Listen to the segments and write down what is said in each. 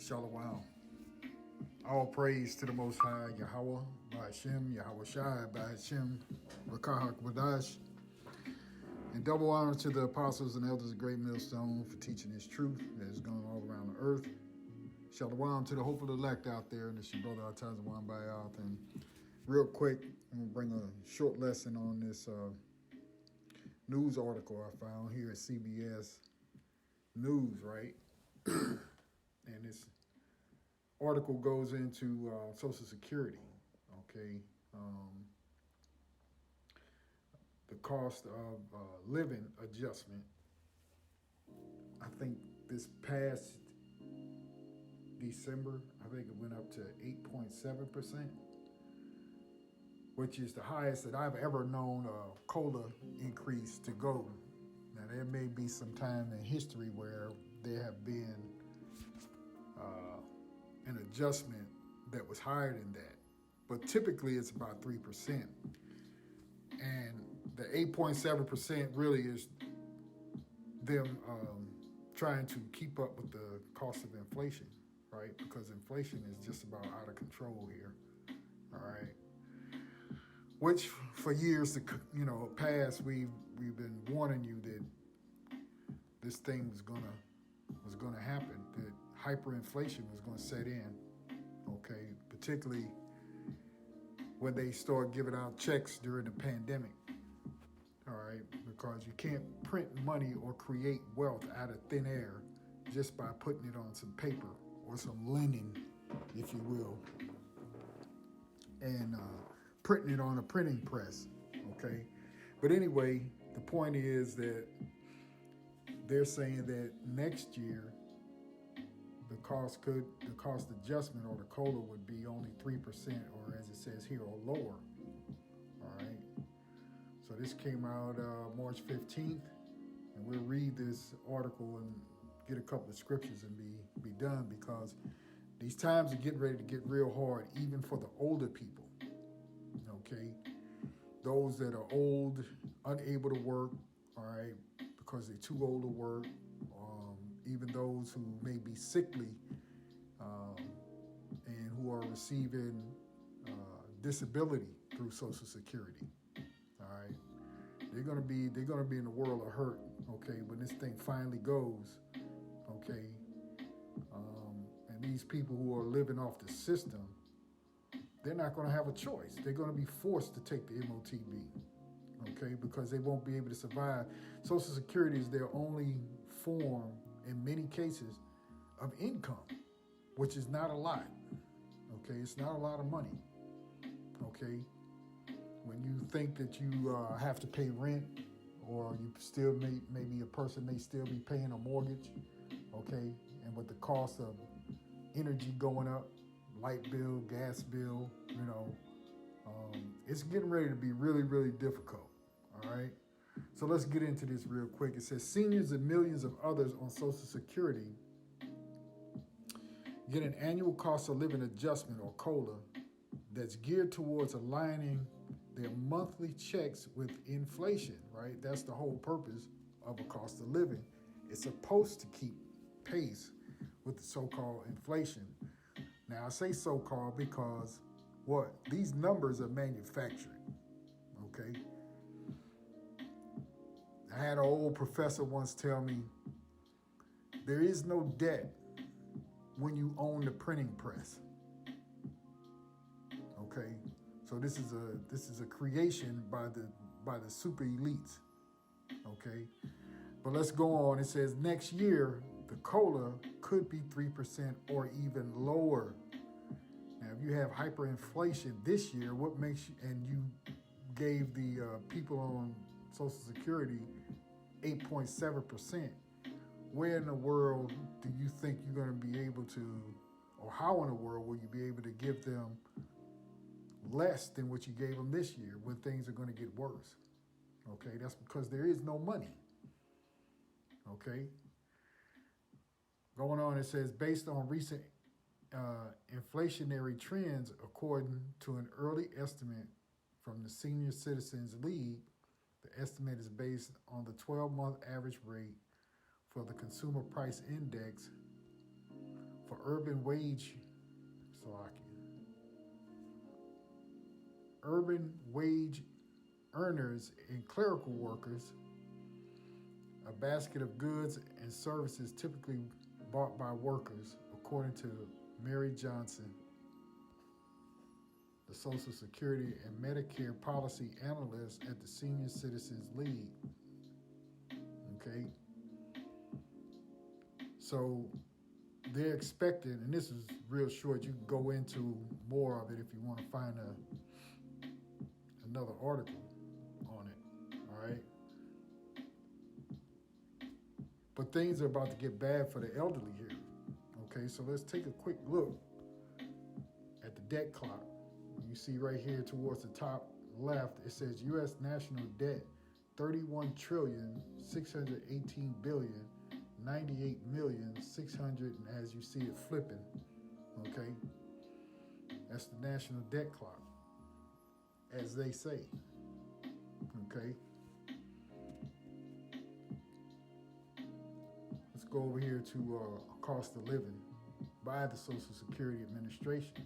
Shalom. All praise to the Most High, Yahweh, Ba'ashem, Yahweh Shai, Ba'ashem, Rakahak Wadash. And double honor to the apostles and elders of Great Millstone for teaching this truth that is going all around the earth. Shalom to the hopeful elect out there, and it's your brother Atazawan Bayoth. And real quick, I'm going to bring a short lesson on this news article I found here at CBS News, right? And this article goes into Social Security, okay? The cost of living adjustment. I think this past December, I think it went up to 8.7%, which is the highest that I've ever known a COLA increase to go. Now, there may be some time in history where there have been an adjustment that was higher than that, but typically it's about 3%. And the 8.7% really is them trying to keep up with the cost of inflation, right? Because inflation is just about out of control here, all right? Which for years, past, we've been warning you that this thing was gonna happen, that hyperinflation was gonna set in, okay? Particularly when they start giving out checks during the pandemic, all right? Because you can't print money or create wealth out of thin air just by putting it on some paper or some linen, if you will, and printing it on a printing press, okay? But anyway, the point is that they're saying that next year, the cost adjustment or the COLA would be only 3%, or as it says here, or lower. All right. So this came out March 15th, and we'll read this article and get a couple of scriptures and be done, because these times are getting ready to get real hard, even for the older people. Okay, those that are old, unable to work. All right, because they're too old to work. Even those who may be sickly and who are receiving disability through Social Security. All right, they're gonna be in a world of hurt. Okay, when this thing finally goes. Okay, and these people who are living off the system, they're not going to have a choice. They're going to be forced to take the MOTB. Okay, because they won't be able to survive. Social Security is their only form, in many cases, of income, which is not a lot. Okay, it's not a lot of money. Okay, when you think that you have to pay rent, or you still maybe a person may still be paying a mortgage. Okay, and with the cost of energy going up, light bill, gas bill, it's getting ready to be really, really difficult. All right, so let's get into this real quick. It says seniors and millions of others on Social Security get an annual cost of living adjustment, or COLA, that's geared towards aligning their monthly checks with inflation, right? That's the whole purpose of a cost of living. It's supposed to keep pace with the so-called inflation. Now, I say so-called because these numbers are manufactured, okay? I had an old professor once tell me, there is no debt when you own the printing press. Okay, so this is a creation by the super elites. Okay, but let's go on. It says next year the COLA could be 3% or even lower. Now, if you have hyperinflation this year, what makes you, and you gave the people on Social Security 8.7%, where in the world do you think you're going to be able to, or how in the world will you be able to give them less than what you gave them this year when things are going to get worse? Okay, that's because there is no money. Okay, going on, it says based on recent inflationary trends, according to an early estimate from the Senior Citizens League, the estimate is based on the 12-month average rate for the Consumer Price Index for urban wage, urban wage earners and clerical workers, a basket of goods and services typically bought by workers, according to Mary Johnson, the Social Security and Medicare policy analyst at the Senior Citizens League. Okay? So they're expecting, and this is real short, you can go into more of it if you want to find another article on it, all right? But things are about to get bad for the elderly here, okay? So let's take a quick look at the debt clock. You see right here towards the top left, it says U.S. national debt, 31 trillion, 618 billion, 98 million, 600, and as you see it flipping, okay? That's the national debt clock, as they say, okay? Let's go over here to cost of living by the Social Security Administration,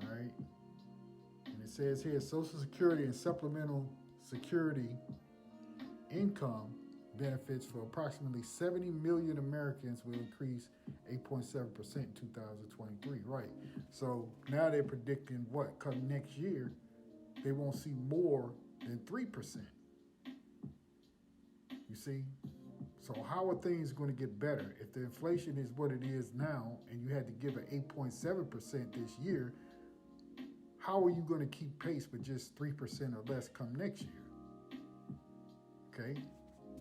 all right? And it says here, Social Security and supplemental security income benefits for approximately 70 million Americans will increase 8.7% in 2023, right? So now they're predicting what? Come next year, they won't see more than 3%. You see? So how are things going to get better? If the inflation is what it is now and you had to give an 8.7% this year, how are you going to keep pace with just 3% or less come next year? Okay?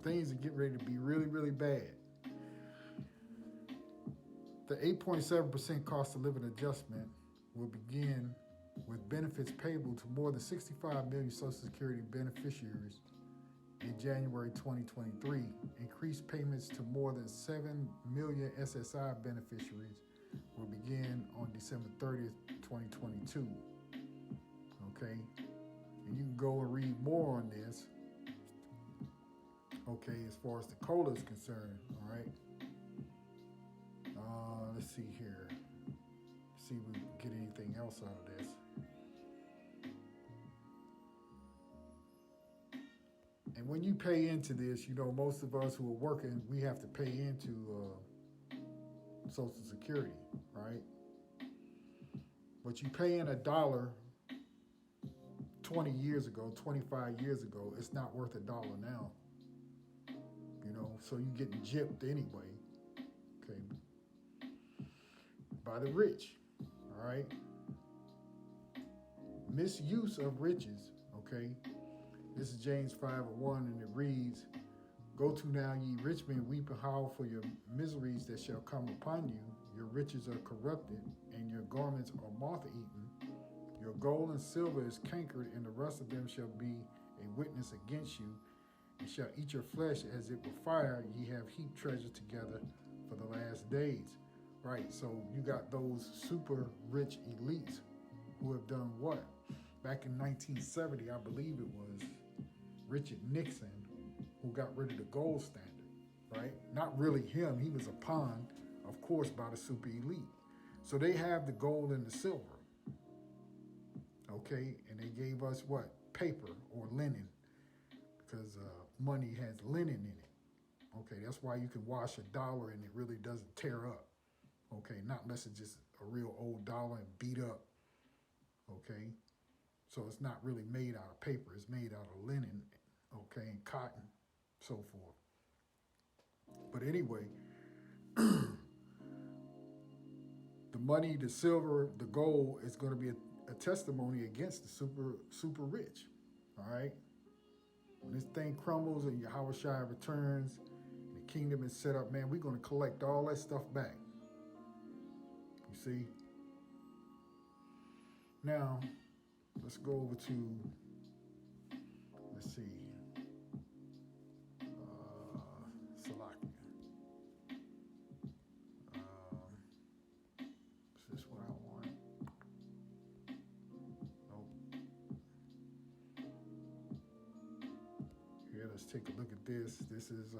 Things are getting ready to be really, really bad. The 8.7% cost of living adjustment will begin with benefits payable to more than 65 million Social Security beneficiaries in January 2023. Increased payments to more than 7 million SSI beneficiaries will begin on December 30th, 2022. Okay? And you can go and read more on this. Okay, as far as the COLA is concerned, all right? Let's see here. See if we can get anything else out of this. And when you pay into this, you know, most of us who are working, we have to pay into Social Security, right? But you pay in $1 20 years ago, 25 years ago, it's not worth $1 now. You know, so you're getting gypped anyway, okay, by the rich, all right? Misuse of riches, okay? This is James 5:1, and it reads, Go to now, ye rich men, weep and howl for your miseries that shall come upon you. Your riches are corrupted, and your garments are moth-eaten. Your gold and silver is cankered, and the rust of them shall be a witness against you, and shall eat your flesh as it were fire. Ye have heaped treasure together for the last days. Right, so you got those super rich elites who have done what? Back in 1970, I believe it was Richard Nixon who got rid of the gold standard, right? Not really him, he was a pawn, of course, by the super elite. So they have the gold and the silver, okay? And they gave us what? Paper or linen, because money has linen in it. Okay, that's why you can wash $1 and it really doesn't tear up. Okay, not unless it's just a real old dollar and beat up. Okay, so it's not really made out of paper, it's made out of linen, okay, and cotton, so forth. But anyway, the money, the silver, the gold is going to be a testimony against the super rich. All right, when this thing crumbles and Yahushua returns, and the kingdom is set up, man, we're going to collect all that stuff back. You see? Now, let's go over to, let's see, Salakia. Is this what I want? Nope. Here, let's take a look at this. This is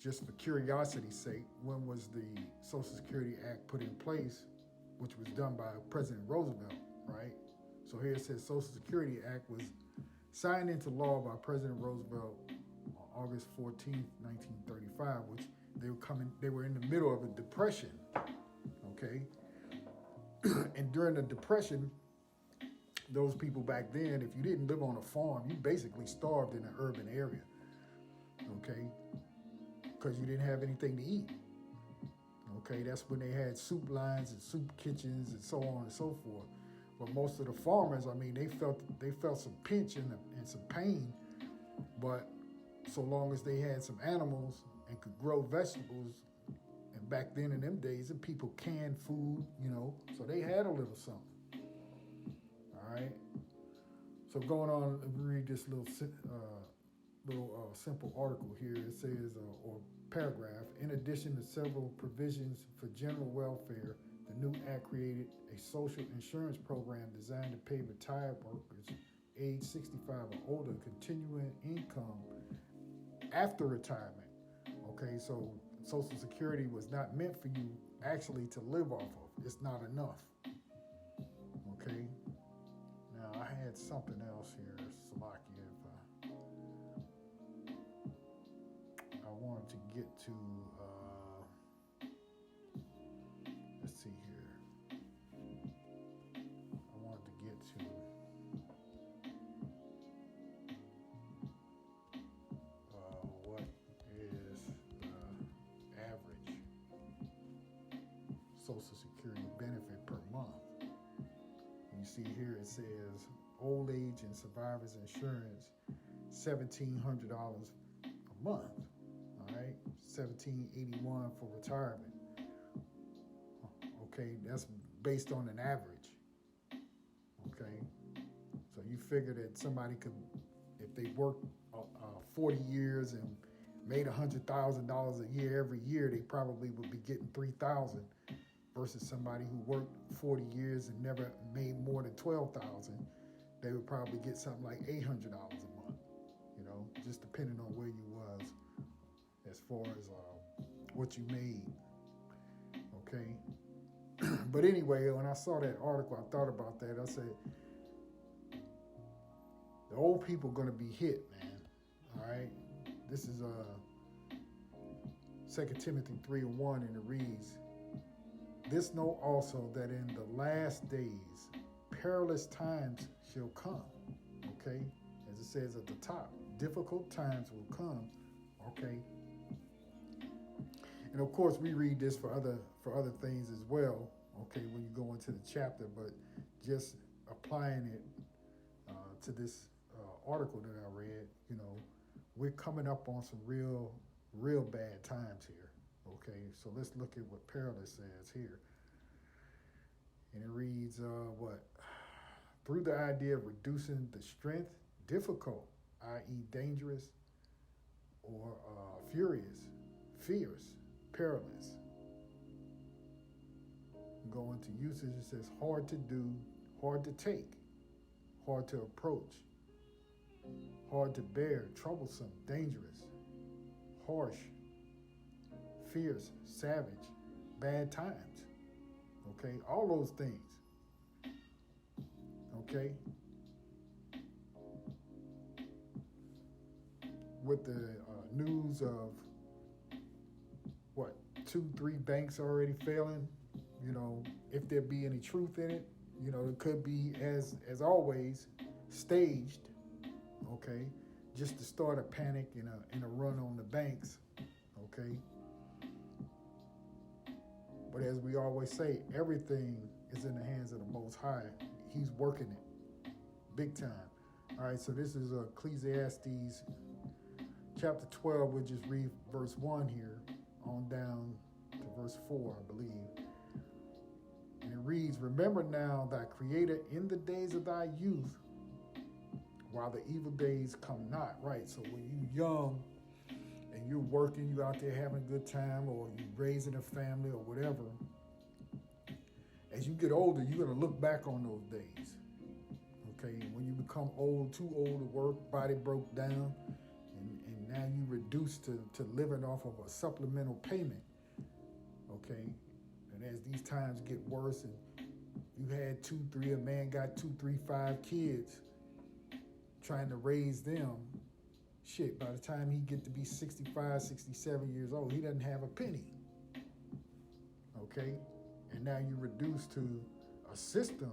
just for curiosity's sake, when was the Social Security Act put in place, which was done by President Roosevelt, right? So here it says Social Security Act was signed into law by President Roosevelt on August 14th, 1935, which they were in the middle of a depression, okay? And during the depression, those people back then, if you didn't live on a farm, you basically starved in an urban area, okay? Because you didn't have anything to eat. Okay, that's when they had soup lines and soup kitchens and so on and so forth. But most of the farmers, I mean, they felt some pinch and some pain. But so long as they had some animals and could grow vegetables, and back then in them days, and people canned food, so they had a little something. All right. So going on, read this little simple article here. It says, or paragraph, in addition to several provisions for general welfare, the new act created a social insurance program designed to pay retired workers age 65 or older continuing income after retirement. Okay, so Social Security was not meant for you actually to live off of. It's not enough. Okay. Now I had something else here, Salakia, I wanted to get to, let's see here. I wanted to get to, what is the average Social Security benefit per month. You see here it says old age and survivors insurance, $1,700 a month. All right, $1,781 for retirement. Okay, that's based on an average. Okay, so you figure that somebody could, if they worked 40 years and made $100,000 a year every year, they probably would be getting $3,000 versus somebody who worked 40 years and never made more than $12,000. They would probably get something like $800 a month. Just depending on where you was as far as what you made. Okay. But anyway, when I saw that article, I thought about that. I said, the old people going to be hit, man. All right. This is 2 Timothy 3:1, and it reads, "This know also that in the last days perilous times shall come." Okay, as it says at the top, difficult times will come. Okay, and of course we read this for other things as well. Okay, when you go into the chapter, but just applying it to this article that I read, we're coming up on some real bad times here. Okay, so let's look at what Perilous says here. And it reads, through the idea of reducing the strength, difficult, i.e. dangerous, or furious, fierce, perilous. Go into usage, it says hard to do, hard to take, hard to approach, hard to bear, troublesome, dangerous, harsh, fierce, savage, bad times. Okay, all those things. Okay, with the news of 2-3 banks already failing, if there be any truth in it, it could be as always staged. Okay, just to start a panic and a run on the banks. Okay. But as we always say, everything is in the hands of the Most High. He's working it big time. All right, so this is Ecclesiastes chapter 12. We'll just read verse 1 here on down to verse 4, I believe. And it reads, "Remember now thy Creator in the days of thy youth, while the evil days come not." Right, so when you're young, and you're working, you out there having a good time, or you raising a family or whatever, as you get older, you're going to look back on those days. Okay, when you become old, too old to work, body broke down, and Now you reduced to living off of a supplemental payment. Okay, and as these times get worse, and you had 2, 3, a man got 2, 3, 5 kids, trying to raise them. Shit, by the time he get to be 65, 67 years old, he doesn't have a penny. Okay, and now you reduce to a system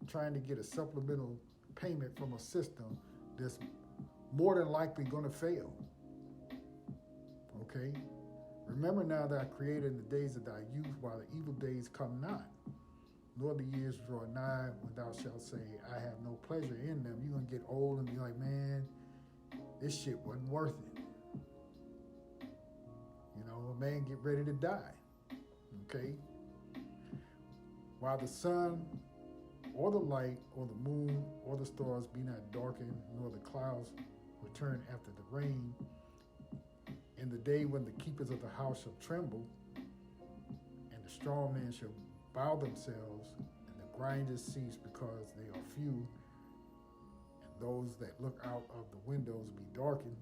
trying to get a supplemental payment from a system that's more than likely going to fail. Okay, remember now that I created in the days of thy youth, while the evil days come not, nor the years draw nigh, when thou shalt say, I have no pleasure in them. You're going to get old and be like, man, this shit wasn't worth it. You know, a man get ready to die. Okay? While the sun or the light or the moon or the stars be not darkened, nor the clouds return after the rain, in the day when the keepers of the house shall tremble, and the strong men shall bow themselves, and the grinders cease because they are few, and those that look out of the windows be darkened,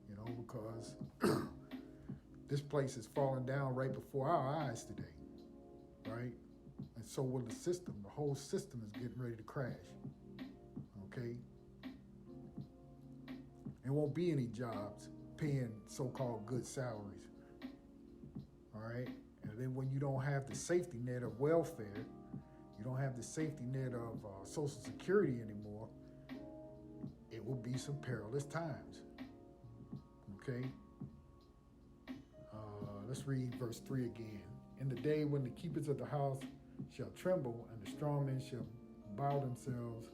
you know, because this place is falling down right before our eyes today, right? And so will the system. The whole system is getting ready to crash, okay? There won't be any jobs paying so-called good salaries, all right? And then when you don't have the safety net of welfare, you don't have the safety net of Social Security anymore, it will be some perilous times, okay? Let's read verse 3 again. In the day when the keepers of the house shall tremble, and the strong men shall bow themselves,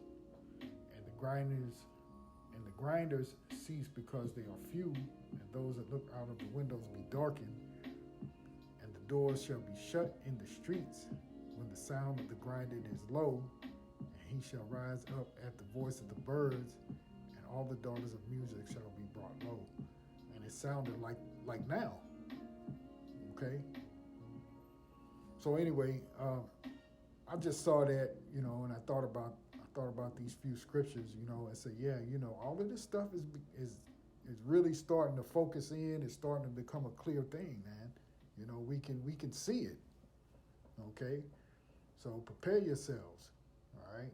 and the grinders cease because they are few, and those that look out of the windows be darkened, and the doors shall be shut in the streets when the sound of the grinding is low, and he shall rise up at the voice of the birds, and all the daughters of music shall be brought low. And it sounded like now. Okay. So anyway, I just saw that, you know, and I thought about these few scriptures, you know, and said, yeah, you know, all of this stuff is really starting to focus in. It's starting to become a clear thing, man. You know, we can see it. Okay, so prepare yourselves. All right.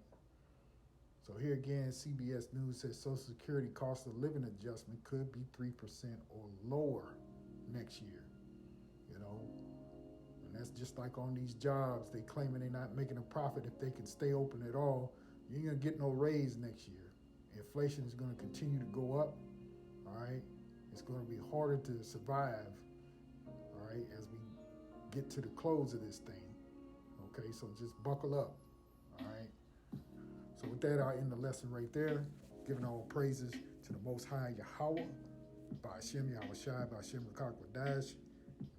So here again, CBS News says Social Security cost of living adjustment could be 3% or lower next year. You know, and that's just like on these jobs. They claiming they're not making a profit if they can stay open at all. You ain't gonna get no raise next year. Inflation is gonna continue to go up. All right, it's gonna be harder to survive. All right, as we get to the close of this thing. Okay, so just buckle up. All right. So with that, I end the lesson right there, giving all praises to the Most High Yahweh, by Hashem Yahushai, by Hashem Rakak Wadash.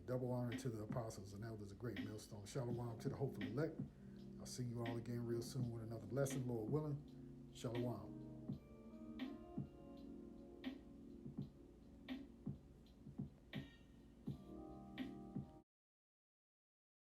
Double honor to the apostles and elders of Great Millstone. Shalom to the hopeful elect. I'll see you all again real soon with another lesson, Lord willing. Shalom.